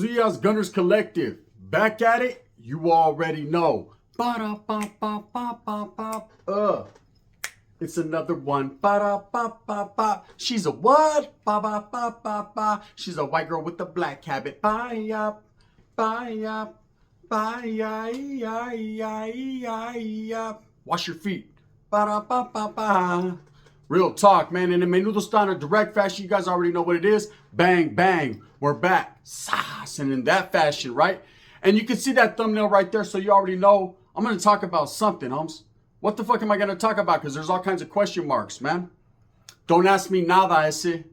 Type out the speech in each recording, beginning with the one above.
Buenos dias, Gunners Collective. Back at it, you already know. Ba-da-ba-ba-ba-ba-ba. It's another one. Ba-da-ba-ba-ba. She's a what? Ba-ba-ba-ba-ba. She's a white girl with a black habit. Bye-up, bye-up, bye-up. Wash your feet. Ba-da-ba-ba-ba. Real talk, man. And in Menudo style in direct fashion, you guys already know what it is. Bang, bang. We're back. Sass. And in that fashion, right? And you can see that thumbnail right there, so you already know I'm going to talk about something, homes. What the fuck am I going to talk about? Because there's all kinds of question marks, man. Don't ask me nada, ese.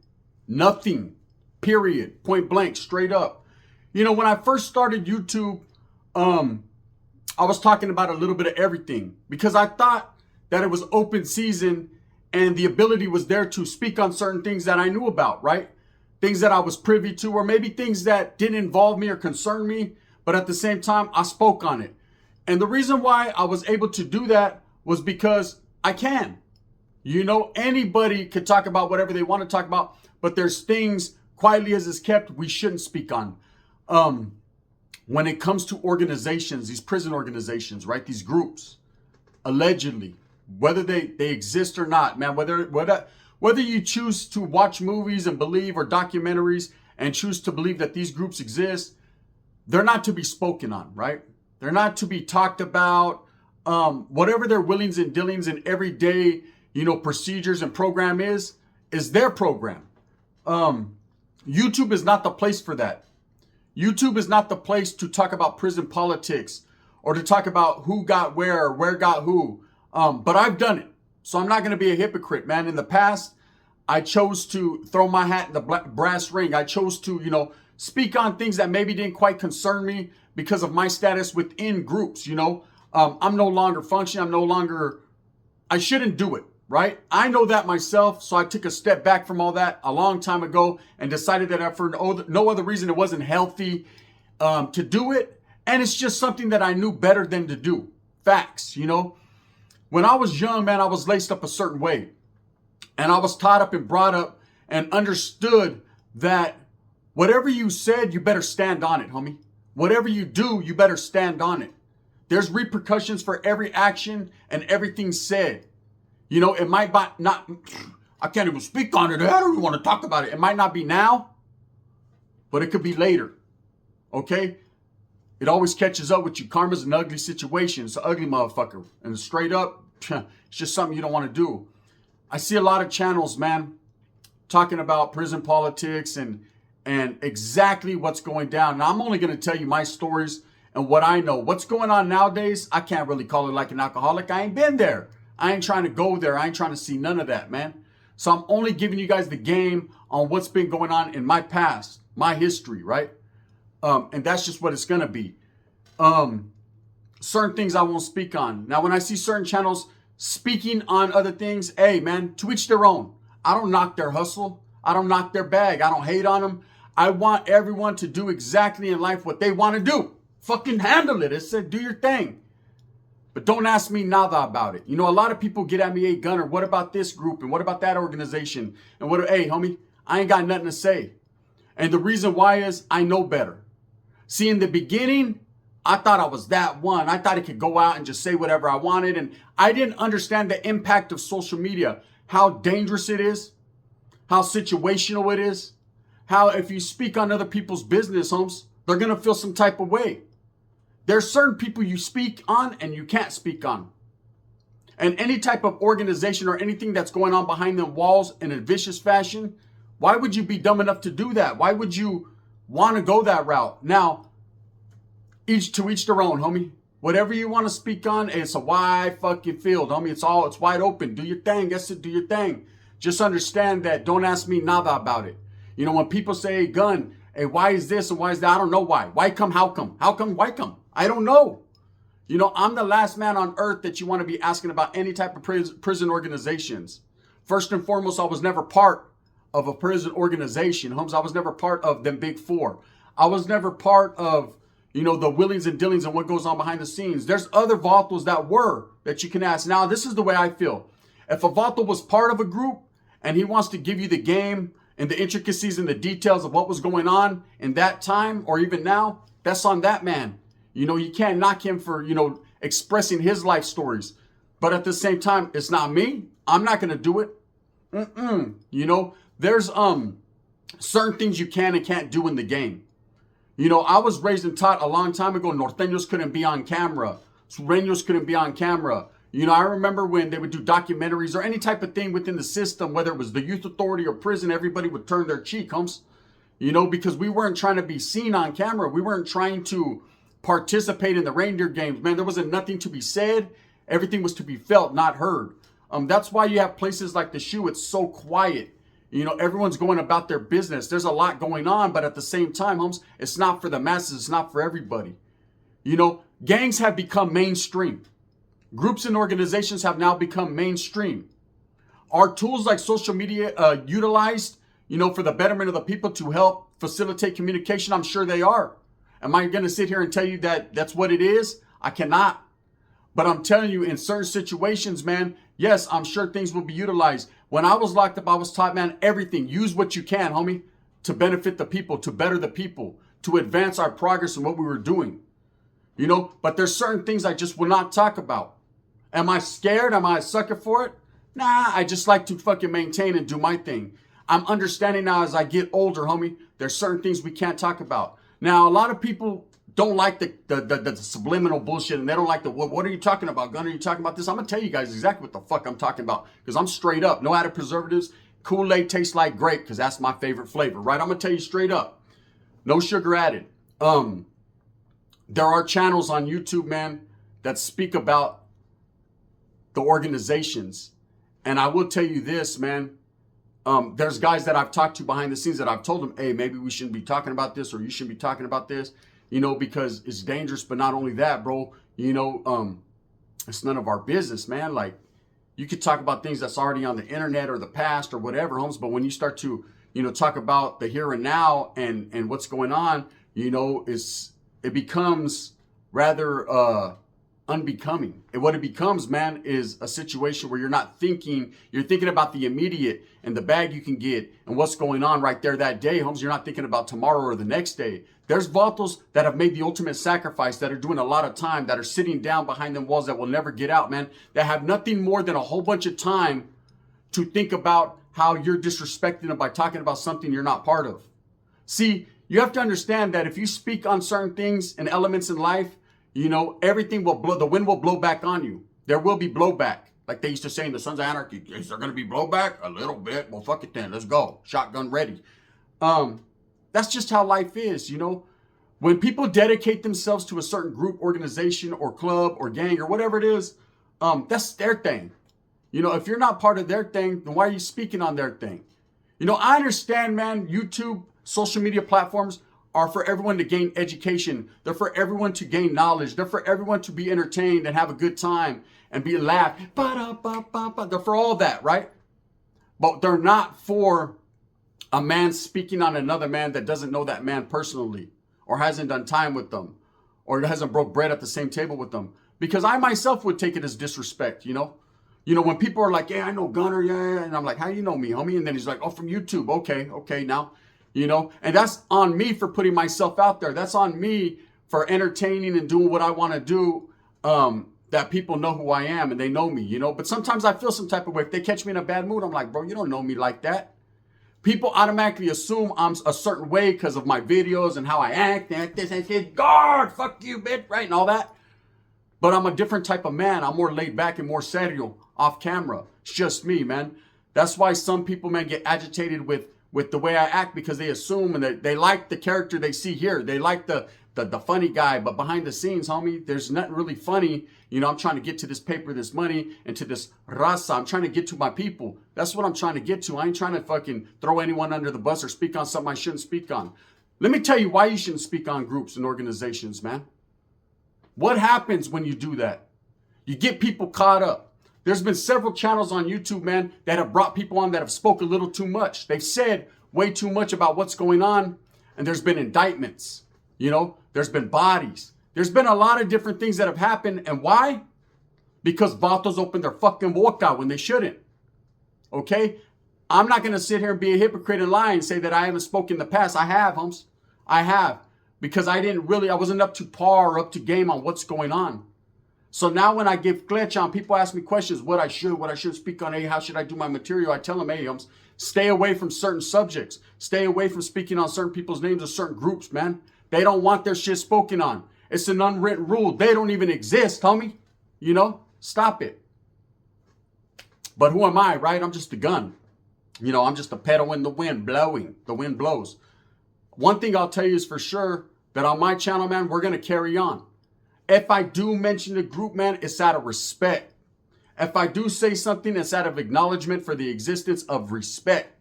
Nothing. Period. Point blank. Straight up. You know, when I first started YouTube, I was talking about a little bit of everything. Because I thought that it was open season and the ability was there to speak on certain things that I knew about, right? Things that I was privy to, or maybe things that didn't involve me or concern me. But at the same time, I spoke on it. And the reason why I was able to do that was because I can. You know, anybody could talk about whatever they want to talk about, but there's things, quietly as is kept, we shouldn't speak on. When it comes to organizations, these prison organizations, right? These groups, allegedly, whether they exist or not, man, whether you choose to watch movies and believe, or documentaries and choose to believe that these groups exist, they're not to be spoken on, right? They're not to be talked about. Whatever their willings and dealings and everyday, procedures and program is their program. YouTube is not the place for that. YouTube is not the place to talk about prison politics or to talk about who got where got who. But I've done it. So I'm not going to be a hypocrite, man. In the past, I chose to throw my hat in the brass ring. I chose to, speak on things that maybe didn't quite concern me because of my status within groups, I'm no longer functioning. I shouldn't do it, right? I know that myself. So I took a step back from all that a long time ago and decided that for no other reason, it wasn't healthy to do it. And it's just something that I knew better than to do. Facts, When I was young, man, I was laced up a certain way. And I was taught up and brought up and understood that whatever you said, you better stand on it, homie. Whatever you do, you better stand on it. There's repercussions for every action and everything said. It might not, I can't even speak on it. I don't even want to talk about it. It might not be now, but it could be later. Okay? It always catches up with you. Karma's an ugly situation. It's an ugly motherfucker. And straight up, it's just something you don't want to do. I see a lot of channels, man, talking about prison politics and exactly what's going down. And I'm only going to tell you my stories and what I know. What's going on nowadays, I can't really call it like an alcoholic. I ain't been there. I ain't trying to go there. I ain't trying to see none of that, man. So I'm only giving you guys the game on what's been going on in my past, my history, right? And that's just what it's going to be. Certain things I won't speak on. Now, when I see certain channels speaking on other things, hey, man, to each their own. I don't knock their hustle. I don't knock their bag. I don't hate on them. I want everyone to do exactly in life what they want to do. Fucking handle it. It said, do your thing. But don't ask me nada about it. A lot of people get at me, hey, Gunner, what about this group? And what about that organization? And hey, homie, I ain't got nothing to say. And the reason why is I know better. See, in the beginning, I thought I was that one. I thought I could go out and just say whatever I wanted. And I didn't understand the impact of social media, how dangerous it is, how situational it is, how if you speak on other people's business, homes, they're going to feel some type of way. There's certain people you speak on and you can't speak on. And any type of organization or anything that's going on behind them walls in a vicious fashion, why would you be dumb enough to do that? Why would you want to go that route? Now, each their own, homie. Whatever you want to speak on, it's a wide fucking field, homie. It's wide open. Do your thing. Guess it, do your thing. Just understand that. Don't ask me nada about it. When people say, hey, Gun, hey, why is this and why is that? I don't know why. Why come? How come? How come? Why come? I don't know. I'm the last man on earth that you want to be asking about any type of prison organizations. First and foremost, I was never part of a prison organization. Holmes, I was never part of them big four. I was never part of, the willings and dealings and what goes on behind the scenes. There's other vatos that you can ask. Now, this is the way I feel. If a vato was part of a group and he wants to give you the game and the intricacies and the details of what was going on in that time or even now, that's on that man. You know, you can't knock him for, you know, expressing his life stories. But at the same time, it's not me. I'm not going to do it. You know, there's certain things you can and can't do in the game. You know, I was raised and taught a long time ago, Norteños couldn't be on camera. Sureños couldn't be on camera. You know, I remember when they would do documentaries or any type of thing within the system, whether it was the youth authority or prison, everybody would turn their cheek, Holmes. You know, because we weren't trying to be seen on camera. We weren't trying to participate in the reindeer games. Man, there wasn't nothing to be said. Everything was to be felt, not heard. That's why you have places like the Shoe. It's so quiet. You know, everyone's going about their business. There's a lot going on, but at the same time, Holmes, it's not for the masses. It's not for everybody. You know, gangs have become mainstream. Groups and organizations have now become mainstream. Are tools like social media utilized, you know, for the betterment of the people to help facilitate communication? I'm sure they are. Am I going to sit here and tell you that that's what it is? I cannot. But I'm telling you, in certain situations, man, yes, I'm sure things will be utilized. When I was locked up, I was taught, man, everything. Use what you can, homie, to benefit the people, to better the people, to advance our progress in what we were doing. You know, but there's certain things I just will not talk about. Am I scared? Am I a sucker for it? Nah, I just like to fucking maintain and do my thing. I'm understanding now as I get older, homie, there's certain things we can't talk about. Now, a lot of people don't like the subliminal bullshit, and they don't like what are you talking about, Gunner? Are you talking about this? I'm going to tell you guys exactly what the fuck I'm talking about, because I'm straight up. No added preservatives. Kool-Aid tastes like grape, because that's my favorite flavor, right? I'm going to tell you straight up. No sugar added. There are channels on YouTube, man, that speak about the organizations. And I will tell you this, man. There's guys that I've talked to behind the scenes that I've told them, hey, maybe we shouldn't be talking about this, or you shouldn't be talking about this, you know, because it's dangerous. But not only that, bro, you know, it's none of our business, man. Like, you could talk about things that's already on the internet or the past or whatever, Holmes. But when you start to, you know, talk about the here and now and what's going on, you know, it becomes rather unbecoming. And what it becomes, man, is a situation where you're thinking about the immediate and the bag you can get and what's going on right there that day, Holmes. You're not thinking about tomorrow or the next day. There's vatos that have made the ultimate sacrifice, that are doing a lot of time, that are sitting down behind them walls that will never get out, man, that have nothing more than a whole bunch of time to think about how you're disrespecting them by talking about something you're not part of. See, you have to understand that if you speak on certain things and elements in life, you know, everything will blow, the wind will blow back on you. There will be blowback. Like they used to say in the Sons of Anarchy, is there going to be blowback? A little bit. Well, fuck it then. Let's go. Shotgun ready. That's just how life is, you know. When people dedicate themselves to a certain group, organization, or club, or gang, or whatever it is, that's their thing. You know, if you're not part of their thing, then why are you speaking on their thing? You know, I understand, man, YouTube, social media platforms are for everyone to gain education. They're for everyone to gain knowledge. They're for everyone to be entertained and have a good time and be laughed. They're for all that, right? But they're not for a man speaking on another man that doesn't know that man personally, or hasn't done time with them, or hasn't broke bread at the same table with them. Because I myself would take it as disrespect, you know? You know, when people are like, yeah, I know Gunner, yeah. And I'm like, how do you know me, homie? And then he's like, oh, from YouTube. Okay, now. You know, and that's on me for putting myself out there. That's on me for entertaining and doing what I want to do, that people know who I am and they know me, you know. But sometimes I feel some type of way. If they catch me in a bad mood, I'm like, bro, you don't know me like that. People automatically assume I'm a certain way because of my videos and how I act and guard, fuck you, bitch, right, and all that. But I'm a different type of man. I'm more laid back and more serio off camera. It's just me, man. That's why some people, man, get agitated with the way I act, because they assume and they like the character they see here. They like the funny guy, but behind the scenes, homie, there's nothing really funny. You know, I'm trying to get to this paper, this money, and to this raza. I'm trying to get to my people. That's what I'm trying to get to. I ain't trying to fucking throw anyone under the bus or speak on something I shouldn't speak on. Let me tell you why you shouldn't speak on groups and organizations, man. What happens when you do that? You get people caught up. There's been several channels on YouTube, man, that have brought people on that have spoke a little too much. They've said way too much about what's going on, and there's been indictments. You know, there's been bodies. There's been a lot of different things that have happened. And why? Because vatos opened their fucking boca when they shouldn't. Okay? I'm not going to sit here and be a hypocrite and lie and say that I haven't spoken in the past. I have, Holmes. I have. Because I wasn't up to par or up to game on what's going on. So now when I give glitch on, people ask me questions, what I should speak on, hey, how should I do my material? I tell them, hey, Holmes, stay away from certain subjects. Stay away from speaking on certain people's names or certain groups, man. They don't want their shit spoken on. It's an unwritten rule. They don't even exist, homie. You know, stop it. But who am I, right? I'm just a gun. You know, I'm just a pedal in the wind, blowing. The wind blows. One thing I'll tell you is for sure that on my channel, man, we're going to carry on. If I do mention the group, man, it's out of respect. If I do say something, it's out of acknowledgement for the existence of respect.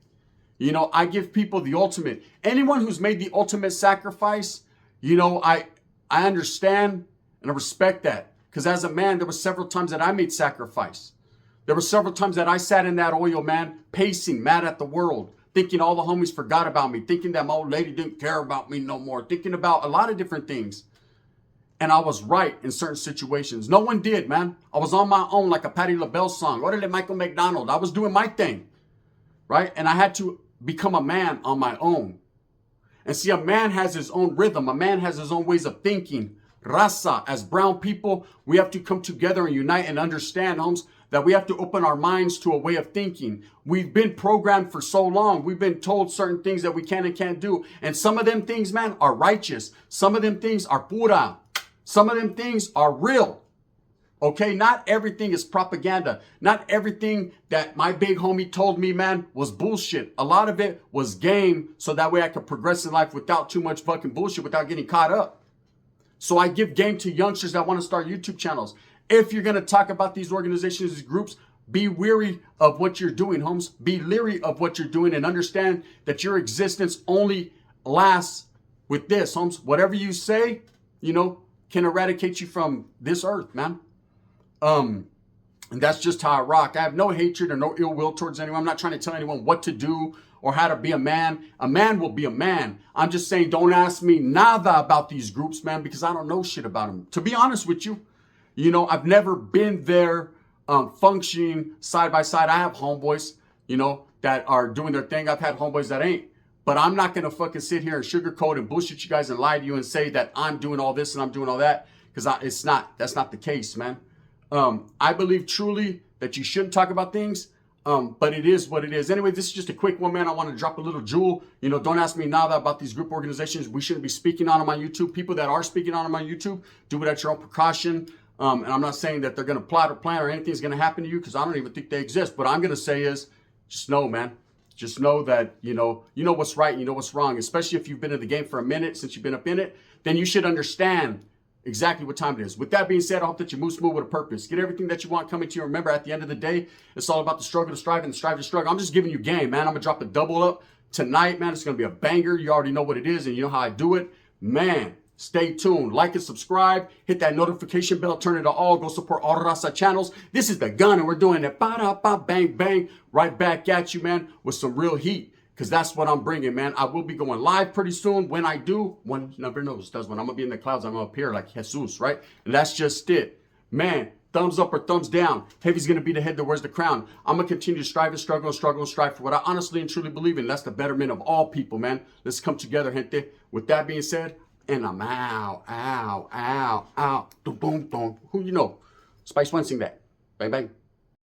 You know, I give people the ultimate. Anyone who's made the ultimate sacrifice, you know, I understand and I respect that. Because as a man, there were several times that I made sacrifice. There were several times that I sat in that oil, man, pacing, mad at the world, thinking all the homies forgot about me, thinking that my old lady didn't care about me no more, thinking about a lot of different things. And I was right in certain situations. No one did, man. I was on my own like a Patti LaBelle song. Orderly Michael McDonald. I was doing my thing, right? And I had to become a man on my own. And see, a man has his own rhythm. A man has his own ways of thinking. Raza, as brown people, we have to come together and unite and understand, Holmes, that we have to open our minds to a way of thinking. We've been programmed for so long. We've been told certain things that we can and can't do. And some of them things, man, are righteous. Some of them things are pura. Some of them things are real. Okay, not everything is propaganda. Not everything that my big homie told me, man, was bullshit. A lot of it was game so that way I could progress in life without too much fucking bullshit, without getting caught up. So I give game to youngsters that want to start YouTube channels. If you're going to talk about these organizations, these groups, be weary of what you're doing, Holmes. Be leery of what you're doing and understand that your existence only lasts with this, Holmes. Whatever you say, you know, can eradicate you from this earth, man. And that's just how I rock. I have no hatred or no ill will towards anyone. I'm not trying to tell anyone what to do or how to be a man. A man will be a man. I'm just saying, don't ask me nada about these groups, man, because I don't know shit about them. To be honest with you, you know, I've never been there functioning side by side. I have homeboys, you know, that are doing their thing. I've had homeboys that ain't. But I'm not going to fucking sit here and sugarcoat and bullshit you guys and lie to you and say that I'm doing all this and I'm doing all that. Because that's not the case, man. I believe truly that you shouldn't talk about things. But it is what it is. Anyway, this is just a quick one, man. I want to drop a little jewel. You know, don't ask me nada about these group organizations. We shouldn't be speaking on them on YouTube. People that are speaking on them on YouTube, do it at your own precaution. And I'm not saying that they're going to plot or plan or anything's going to happen to you because I don't even think they exist. What I'm going to say is just know, man. Just know that, you know what's right, you know what's wrong, especially if you've been in the game for a minute, since you've been up in it, then you should understand exactly what time it is. With that being said, I hope that you move smooth with a purpose. Get everything that you want coming to you. Remember, at the end of the day, it's all about the struggle to strive and the strive to struggle. I'm just giving you game, man. I'm going to drop a double up tonight, man. It's going to be a banger. You already know what it is and you know how I do it. Man, stay tuned. Like and subscribe. Hit that notification bell. Turn it to all. Go support all Raza channels. This is the gun and we're doing it. Ba-da-ba, bang, bang. Right back at you, man, with some real heat. Because that's what I'm bringing, man. I will be going live pretty soon. When I do, one never knows. Does when I'm going to be in the clouds, I'm going to appear like Jesus, right? And that's just it. Man, thumbs up or thumbs down. Heavy's going to be the head that wears the crown. I'm going to continue to strive and struggle and struggle and strive for what I honestly and truly believe in. That's the betterment of all people, man. Let's come together, gente. With that being said, and I'm out. Boom, boom. Who you know? Spice One, sing that. Bang, bang.